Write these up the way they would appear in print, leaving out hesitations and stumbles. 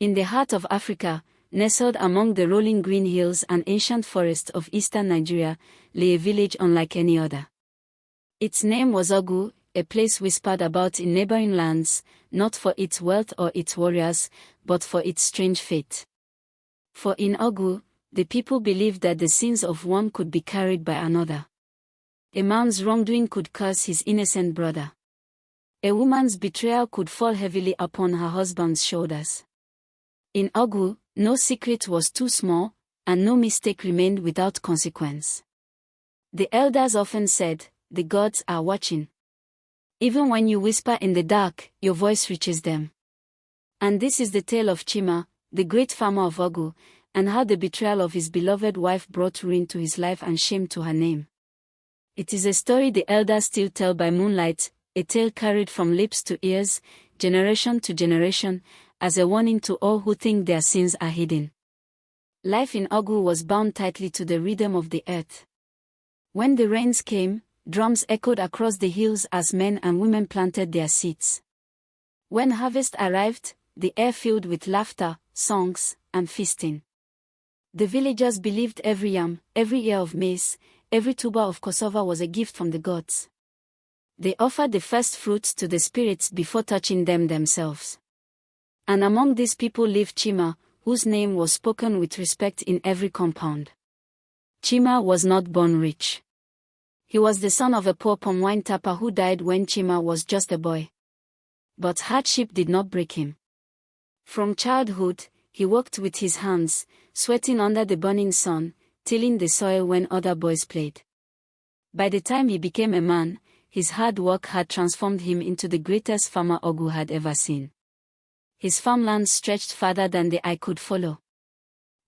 In the heart of Africa, nestled among the rolling green hills and ancient forests of eastern Nigeria, lay a village unlike any other. Its name was Ugwu, a place whispered about in neighboring lands, not for its wealth or its warriors, but for its strange fate. For in Ugwu, the people believed that the sins of one could be carried by another. A man's wrongdoing could curse his innocent brother. A woman's betrayal could fall heavily upon her husband's shoulders. In Ugwu, no secret was too small, and no mistake remained without consequence. The elders often said, "The gods are watching. Even when you whisper in the dark, your voice reaches them." And this is the tale of Chima, the great farmer of Ugwu, and how the betrayal of his beloved wife brought ruin to his life and shame to her name. It is a story the elders still tell by moonlight, a tale carried from lips to ears, generation to generation, as a warning to all who think their sins are hidden. Life in Ugwu was bound tightly to the rhythm of the earth. When the rains came, drums echoed across the hills as men and women planted their seeds. When harvest arrived, the air filled with laughter, songs, and feasting. The villagers believed every yam, every ear of maize, every tuber of cassava was a gift from the gods. They offered the first fruits to the spirits before touching them themselves. And among these people lived Chima, whose name was spoken with respect in every compound. Chima was not born rich. He was the son of a poor palm wine tapper who died when Chima was just a boy. But hardship did not break him. From childhood, he worked with his hands, sweating under the burning sun, tilling the soil when other boys played. By the time he became a man, his hard work had transformed him into the greatest farmer Ugwu had ever seen. His farmlands stretched farther than the eye could follow.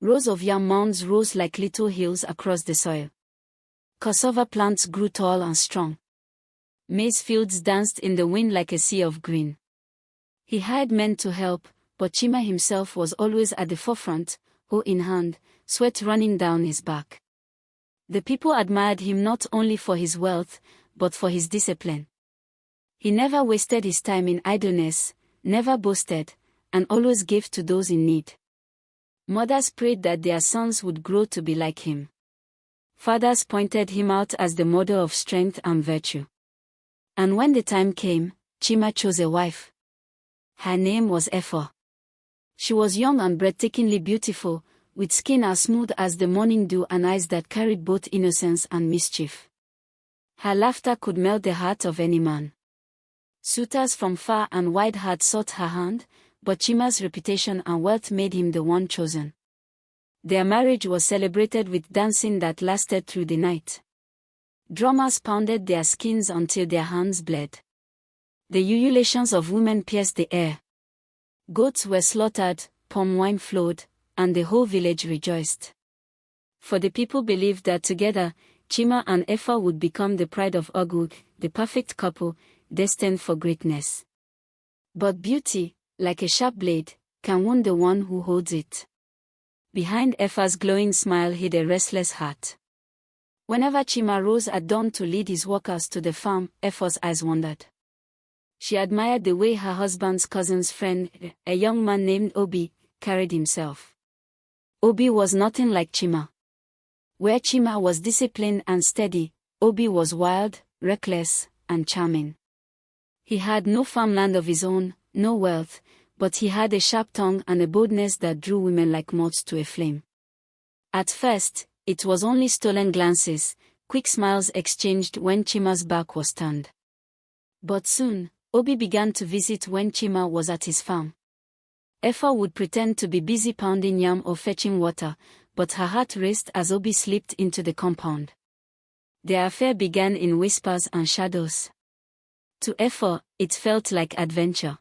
Rows of yam mounds rose like little hills across the soil. Cassava plants grew tall and strong. Maize fields danced in the wind like a sea of green. He hired men to help, but Chima himself was always at the forefront, hoe in hand, sweat running down his back. The people admired him not only for his wealth, but for his discipline. He never wasted his time in idleness, never boasted, and always gave to those in need. Mothers prayed that their sons would grow to be like him. Fathers pointed him out as the model of strength and virtue. And when the time came, Chima chose a wife. Her name was Effo. She was young and breathtakingly beautiful, with skin as smooth as the morning dew and eyes that carried both innocence and mischief. Her laughter could melt the heart of any man. Suitors from far and wide had sought her hand, but Chima's reputation and wealth made him the one chosen. Their marriage was celebrated with dancing that lasted through the night. Drummers pounded their skins until their hands bled. The ululations of women pierced the air. Goats were slaughtered, palm wine flowed, and the whole village rejoiced. For the people believed that together, Chima and Effo would become the pride of Ugwu, the perfect couple, destined for greatness. But beauty, like a sharp blade, can wound the one who holds it. Behind Effo's glowing smile hid a restless heart. Whenever Chima rose at dawn to lead his workers to the farm, Effo's eyes wandered. She admired the way her husband's cousin's friend, a young man named Obi, carried himself. Obi was nothing like Chima. Where Chima was disciplined and steady, Obi was wild, reckless, and charming. He had no farmland of his own, no wealth, but he had a sharp tongue and a boldness that drew women like moths to a flame. At first, it was only stolen glances, quick smiles exchanged when Chima's back was turned. But soon, Obi began to visit when Chima was at his farm. Effo would pretend to be busy pounding yam or fetching water, but her heart raced as Obi slipped into the compound. Their affair began in whispers and shadows. To Effo, it felt like adventure.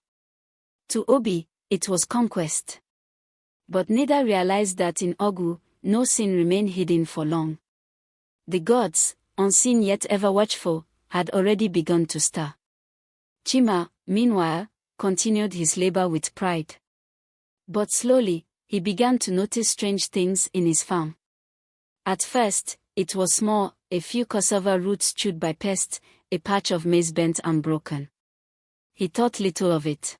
To Obi, it was conquest. But neither realized that in Ugwu, no sin remained hidden for long. The gods, unseen yet ever watchful, had already begun to stir. Chima, meanwhile, continued his labor with pride. But slowly, he began to notice strange things in his farm. At first, it was small, a few cassava roots chewed by pests, a patch of maize bent and broken. He thought little of it.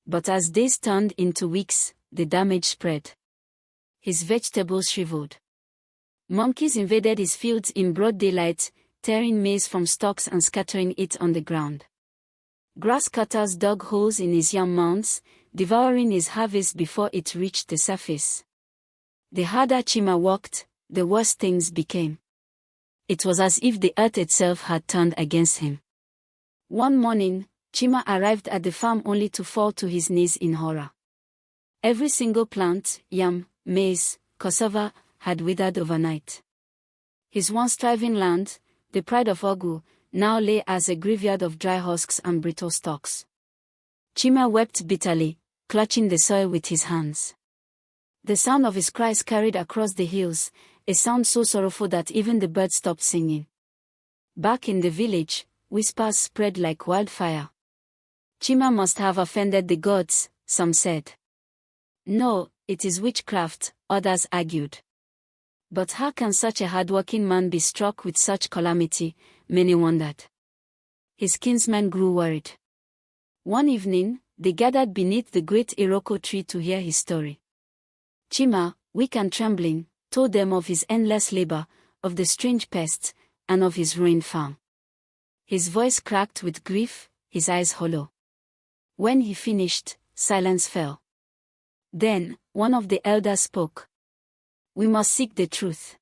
But as days turned into weeks, the damage spread. His vegetables shriveled. Monkeys invaded his fields in broad daylight, tearing maize from stalks and scattering it on the ground. Grass cutters dug holes in his yam mounds, devouring his harvest before it reached the surface. The harder Chima worked, the worse things became. It was as if the earth itself had turned against him. One morning, Chima arrived at the farm only to fall to his knees in horror. Every single plant, yam, maize, cassava, had withered overnight. His once thriving land, the pride of Ugwu, now lay as a graveyard of dry husks and brittle stalks. Chima wept bitterly, clutching the soil with his hands. The sound of his cries carried across the hills, a sound so sorrowful that even the birds stopped singing. Back in the village, whispers spread like wildfire. Chima must have offended the gods, some said. No, it is witchcraft, others argued. But how can such a hardworking man be struck with such calamity, many wondered. His kinsmen grew worried. One evening, they gathered beneath the great Iroko tree to hear his story. Chima, weak and trembling, told them of his endless labor, of the strange pests, and of his ruined farm. His voice cracked with grief, his eyes hollow. When he finished, silence fell. Then, one of the elders spoke. We must seek the truth.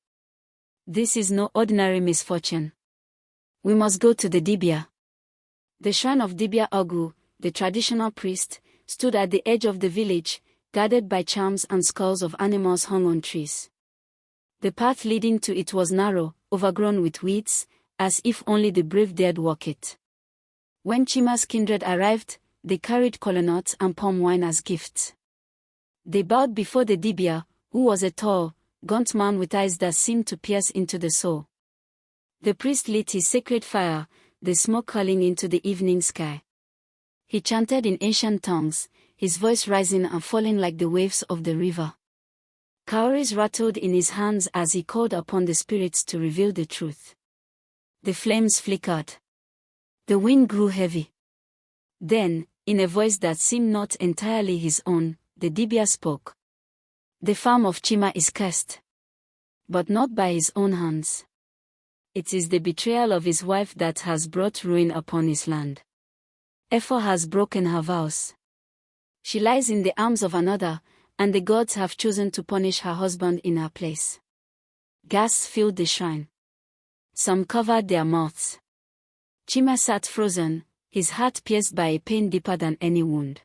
This is no ordinary misfortune. We must go to the Dibia. The shrine of Dibia Ugwu, the traditional priest, stood at the edge of the village, guarded by charms and skulls of animals hung on trees. The path leading to it was narrow, overgrown with weeds, as if only the brave dared walk it. When Chima's kindred arrived, they carried kola nuts and palm wine as gifts. They bowed before the Dibia, who was a tall, gaunt man with eyes that seemed to pierce into the soul. The priest lit his sacred fire, the smoke curling into the evening sky. He chanted in ancient tongues, his voice rising and falling like the waves of the river. Cowries rattled in his hands as he called upon the spirits to reveal the truth. The flames flickered. The wind grew heavy. Then, in a voice that seemed not entirely his own, the Dibia spoke. The farm of Chima is cursed. But not by his own hands. It is the betrayal of his wife that has brought ruin upon his land. Effo has broken her vows. She lies in the arms of another, and the gods have chosen to punish her husband in her place. Gasps filled the shrine. Some covered their mouths. Chima sat frozen, his heart pierced by a pain deeper than any wound.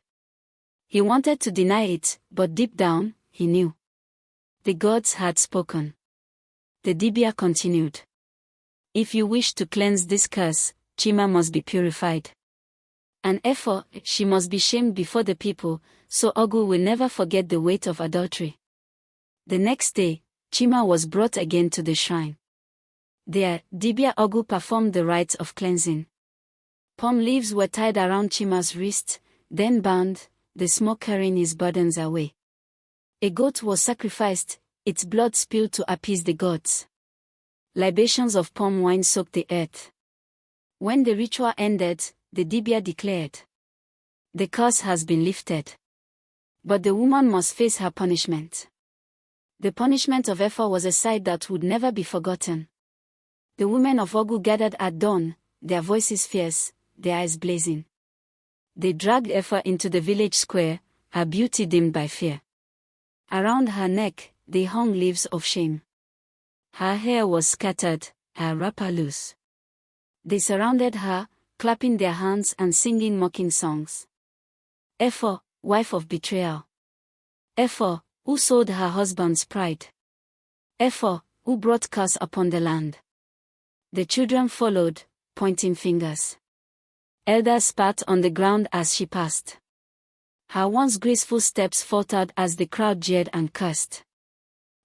He wanted to deny it, but deep down, he knew. The gods had spoken. The Dibia continued. If you wish to cleanse this curse, Chima must be purified. And Effo, she must be shamed before the people, so Ugwu will never forget the weight of adultery. The next day, Chima was brought again to the shrine. There, Dibia Ugwu performed the rites of cleansing. Palm leaves were tied around Chima's wrist, then bound, the smoke carrying his burdens away. A goat was sacrificed, its blood spilled to appease the gods. Libations of palm wine soaked the earth. When the ritual ended, the Dibia declared, "The curse has been lifted. But the woman must face her punishment." The punishment of Effo was a sight that would never be forgotten. The women of Ugwu gathered at dawn, their voices fierce, their eyes blazing. They dragged Effo into the village square, her beauty dimmed by fear. Around her neck, they hung leaves of shame. Her hair was scattered, her wrapper loose. They surrounded her, clapping their hands and singing mocking songs. Effo, wife of betrayal. Effo, who sold her husband's pride. Effo, who brought curse upon the land. The children followed, pointing fingers. Elders spat on the ground as she passed. Her once graceful steps faltered as the crowd jeered and cursed.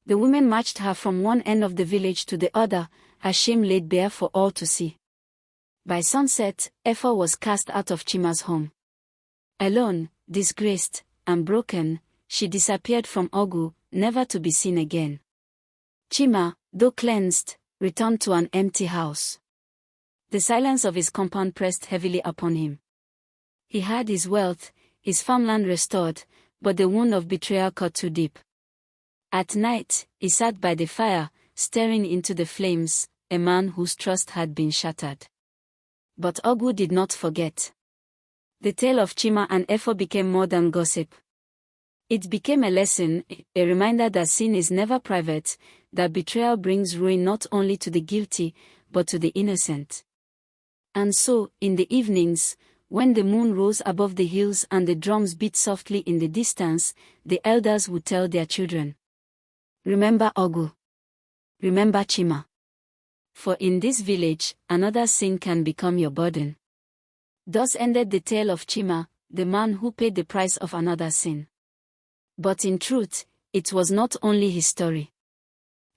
The women marched her from one end of the village to the other, her shame laid bare for all to see. By sunset, Effo was cast out of Chima's home. Alone, disgraced, and broken, she disappeared from Ugwu, never to be seen again. Chima, though cleansed, returned to an empty house. The silence of his compound pressed heavily upon him. He had his wealth, his farmland restored, but the wound of betrayal cut too deep. At night, he sat by the fire, staring into the flames, a man whose trust had been shattered. But Ugwu did not forget. The tale of Chima and Effo became more than gossip. It became a lesson, a reminder that sin is never private, that betrayal brings ruin not only to the guilty, but to the innocent. And so, in the evenings, when the moon rose above the hills and the drums beat softly in the distance, the elders would tell their children, "Remember Ugwu. Remember Chima. For in this village, another sin can become your burden." Thus ended the tale of Chima, the man who paid the price of another sin. But in truth, it was not only his story.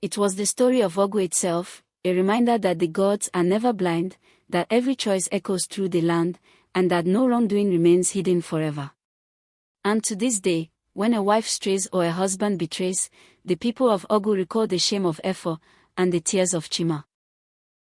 It was the story of Ugwu itself, a reminder that the gods are never blind, that every choice echoes through the land, and that no wrongdoing remains hidden forever. And to this day, when a wife strays or a husband betrays, the people of Ugwu recall the shame of Effo and the tears of Chima.